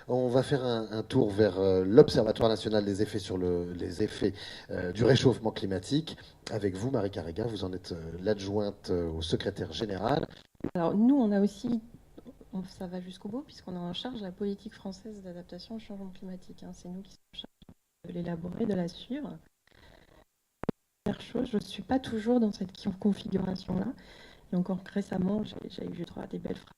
On va faire un tour vers l'Observatoire national des effets sur les effets du réchauffement climatique. Avec vous, Marie Carrega, vous en êtes l'adjointe au secrétaire général. Alors nous, on a aussi, ça va jusqu'au bout, puisqu'on a en charge la politique française d'adaptation au changement climatique, hein. C'est nous qui sommes en charge de l'élaborer, de la suivre. Première chose, je ne suis pas toujours dans cette configuration-là. Et encore récemment, j'ai eu droit à des belles phrases.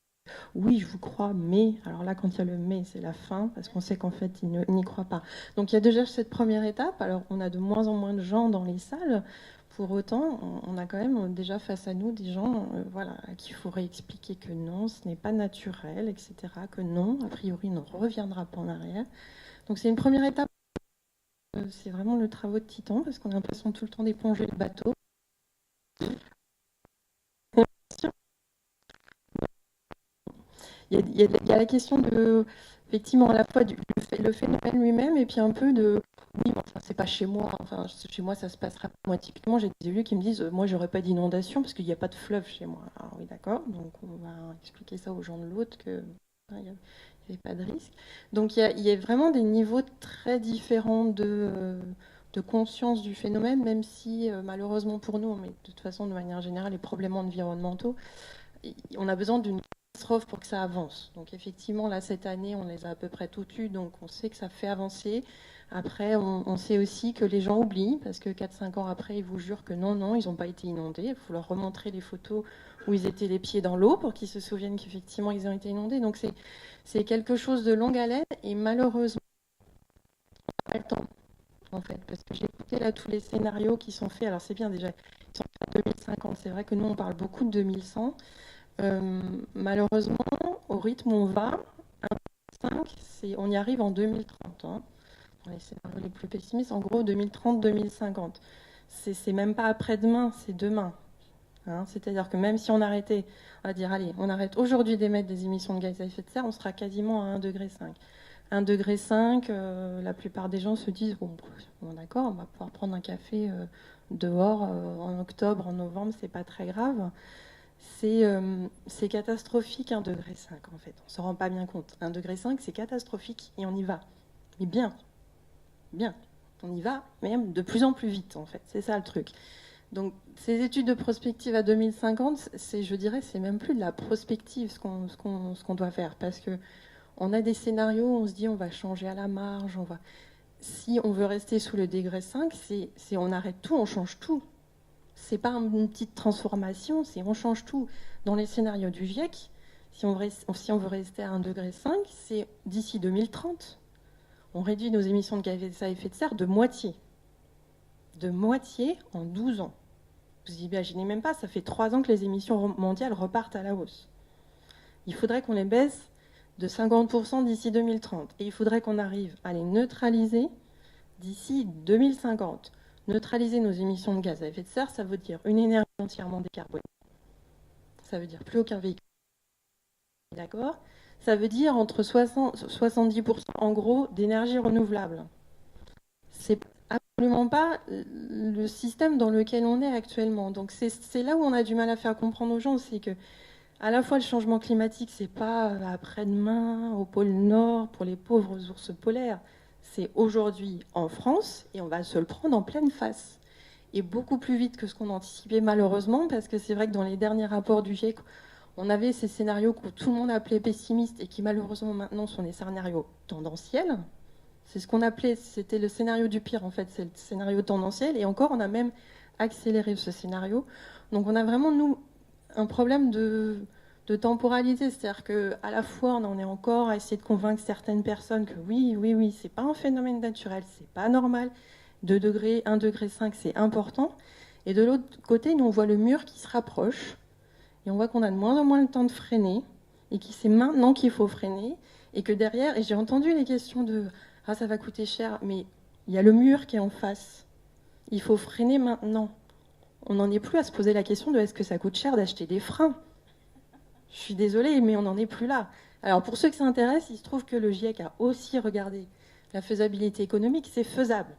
Oui, je vous crois, mais, alors là, quand il y a le mais, c'est la fin, parce qu'on sait qu'en fait, il n'y croit pas. Donc il y a déjà cette première étape. Alors on a de moins en moins de gens dans les salles. Pour autant, on a quand même déjà face à nous des gens voilà, à qui il faudrait expliquer que non, ce n'est pas naturel, etc. Que non, a priori, on ne reviendra pas en arrière. Donc c'est une première étape. C'est vraiment le travail de titan, parce qu'on a l'impression tout le temps d'éponger le bateau. Il y a la question de, effectivement, à la fois le phénomène lui-même et puis un peu de, oui, mais enfin, c'est pas chez moi. Enfin, chez moi, ça se passera. Moi, typiquement, j'ai des élus qui me disent, moi, j'aurais pas d'inondation parce qu'il n'y a pas de fleuve chez moi. Alors, oui, d'accord. Donc, on va expliquer ça aux gens de l'autre que il n'y avait pas de risque. Donc, il y a vraiment des niveaux très différents de conscience du phénomène, même si, malheureusement pour nous, mais de toute façon, de manière générale, les problèmes environnementaux, on a besoin d'une catastrophe pour que ça avance. Donc effectivement, là, cette année, on les a à peu près toutes eues, donc on sait que ça fait avancer. Après, on sait aussi que les gens oublient, parce que 4-5 ans après, ils vous jurent que non, non, ils n'ont pas été inondés. Il faut leur remontrer les photos où ils étaient les pieds dans l'eau pour qu'ils se souviennent qu'effectivement, ils ont été inondés. Donc c'est quelque chose de longue haleine, et malheureusement, on n'a pas le temps, en fait, parce que j'ai écouté là tous les scénarios qui sont faits. Alors c'est bien déjà, ils sont faits à 2050. C'est vrai que nous, on parle beaucoup de 2100. Malheureusement, au rythme où on va, 1,5, on y arrive en 2030. Hein, dans les scénarios les plus pessimistes, en gros 2030-2050. C'est même pas après-demain, c'est demain. Hein, c'est-à-dire que même si on arrêtait, on va dire, allez, on arrête aujourd'hui d'émettre des émissions de gaz à effet de serre, on sera quasiment à 1,5 degré. 1,5 degré, la plupart des gens se disent, bon d'accord, on va pouvoir prendre un café dehors en octobre, en novembre, c'est pas très grave. C'est catastrophique 1,5 degré en fait. On ne se rend pas bien compte. 1,5 degré, c'est catastrophique et on y va. Mais bien, bien. On y va même de plus en plus vite en fait. C'est ça le truc. Donc ces études de prospective à 2050, je dirais, c'est même plus de la prospective ce qu'on doit faire. Parce que on a des scénarios où on se dit on va changer à la marge, si on veut rester sous le degré 5, c'est on arrête tout, on change tout. C'est pas une petite transformation, c'est on change tout. Dans les scénarios du GIEC, si on veut rester à 1,5 degré, c'est d'ici 2030. On réduit nos émissions de gaz à effet de serre de moitié. De moitié en 12 ans. Vous imaginez même pas, ça fait 3 ans que les émissions mondiales repartent à la hausse. Il faudrait qu'on les baisse de 50% d'ici 2030. Et il faudrait qu'on arrive à les neutraliser d'ici 2050. Neutraliser nos émissions de gaz à effet de serre, ça veut dire une énergie entièrement décarbonée. Ça veut dire plus aucun véhicule. D'accord. Ça veut dire entre 60 et 70% en gros d'énergie renouvelable. C'est absolument pas le système dans lequel on est actuellement. Donc c'est là où on a du mal à faire comprendre aux gens, c'est que à la fois le changement climatique, c'est pas après-demain au pôle Nord pour les pauvres ours polaires. C'est aujourd'hui en France et on va se le prendre en pleine face. Et beaucoup plus vite que ce qu'on anticipait malheureusement, parce que c'est vrai que dans les derniers rapports du GIEC, on avait ces scénarios que tout le monde appelait pessimistes et qui malheureusement maintenant sont des scénarios tendanciels. C'est ce qu'on appelait, c'était le scénario du pire en fait, c'est le scénario tendanciel. Et encore, on a même accéléré ce scénario. Donc on a vraiment, nous, un problème de temporalité. C'est-à-dire qu'à la fois, on en est encore à essayer de convaincre certaines personnes que oui, oui, oui, c'est pas un phénomène naturel, c'est pas normal. 2 degrés, 1,5 degré, c'est important. Et de l'autre côté, nous, on voit le mur qui se rapproche. Et on voit qu'on a de moins en moins le temps de freiner. Et que c'est maintenant qu'il faut freiner. Et que derrière, et j'ai entendu les questions de ah, ça va coûter cher, mais il y a le mur qui est en face. Il faut freiner maintenant. On n'en est plus à se poser la question de est-ce que ça coûte cher d'acheter des freins. Je suis désolée, mais on n'en est plus là. Alors pour ceux qui s'intéressent, il se trouve que le GIEC a aussi regardé la faisabilité économique. C'est faisable.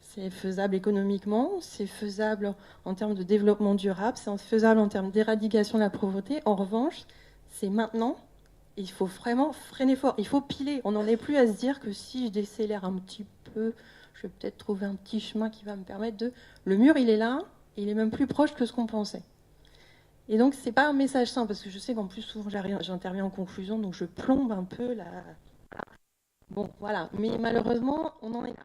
C'est faisable économiquement, c'est faisable en termes de développement durable, c'est faisable en termes d'éradication de la pauvreté. En revanche, c'est maintenant il faut vraiment freiner fort. Il faut piler. On n'en est plus à se dire que si je décélère un petit peu, je vais peut-être trouver un petit chemin qui va me permettre de... Le mur, il est là, et il est même plus proche que ce qu'on pensait. Et donc, c'est pas un message simple, parce que je sais qu'en plus, souvent, j'interviens en conclusion, donc je plombe un peu la... Bon, voilà. Mais malheureusement, on en est là.